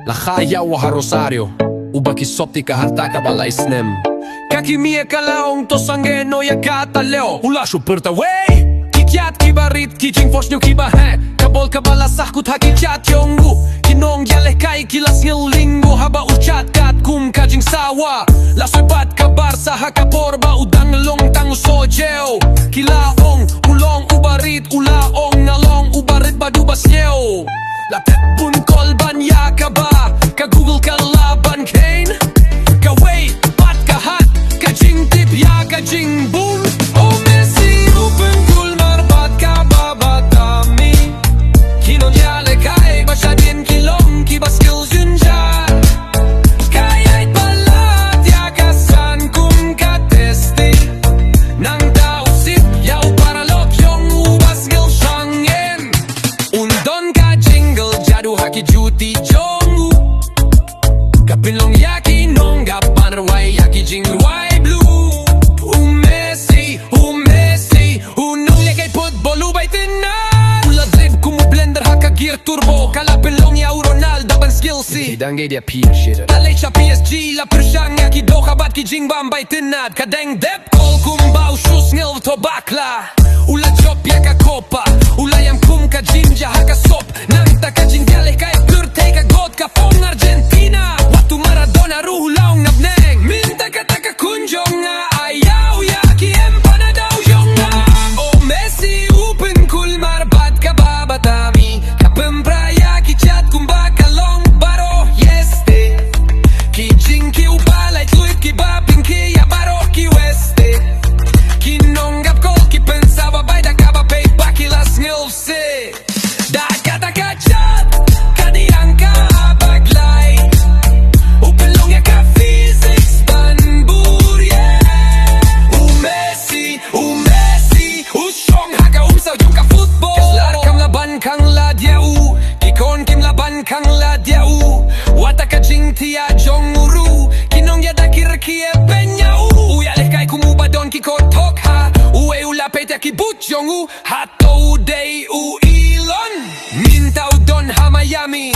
Lahayaw wa Rosario Uba kisopti ka harta ka balay snem Kakimie ka laong to sangeno ya kataleo Ula shupirta wey Kikiat kibarit kijing fosnyo kiba he Kabol kabalasah kut hakikiat yongu Kinong yalekay kilas ngilingo Haba uchat kat kum kajing sawa Lasoy kabar sa hakaporba Udang long tang sojeo Kilaong ulong ubarit Ulaong nalong ubarit badubas nyeo Lapet pun kolban ya kaba Ka Google ka laban kain Ka way pat ka hat Ka jing tip ya ka jing boom Oh Messi open kul marbat ka babatami Kinon yale kai Basyadin kilong kiba skills yunjar Kaya'y balat ya kasan kum ka testi Nang tausip yaw para lopyong ubas skills shangen Undon ka jingle jadu haki juti jongu Kapinlong yaki nonga rwai yaki jing rwai blue Messi Unong yakay football ubay tinan Ula drip kumu blender haka gear turbo Kalapinlong ya Ronaldo ban skillsi Dangay dia pia shit Talay siya PSG la persyang yaki doha bat ki jing bambay tinad Kadeng dep kol kumbaw shoes ngil to bakla Ula job yaka kopa Ula yam kum ka jinja haka sop Nang ta ka jing yale kay purte ka god ka fong Argentina Watu Maradona ruhulaong nabneng Minta ka taka kunjong nga ayaw yaki empanadaw yung nga Oh Messi open kul marbat ka babatami Kapembra yaki chat kumbaka long baro yeste Ki jing ki upalay tuip ki babing ki yabaro ki weste Kinonggap ko ki pensaba bay da kaba pay bakilas ngilse Da kata ka chat kaniyang ka baglay Upelong ya ka physics banbur yeah Messi Usyong haka umsaw yung ka football Kaslar kam laban kang ladyau Kikon kim laban kang ladyau Wata ka jing tia jong uru Kinong ya dakir kie penyau Uyaleh kay kumubadon kikotok ha Uwe ulapet ya kibut jong u Hato day u ilon Mintaw don ha Miami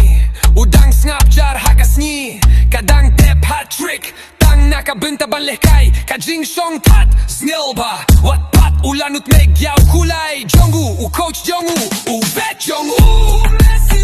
Udang snapjar hakas ni Kadang tep hat trick Tang nakabenta ban lekay Kajing shong tat snilba Wat pat ulanut meg yaw kulay Jongu u coach jongu u bet jongu Messi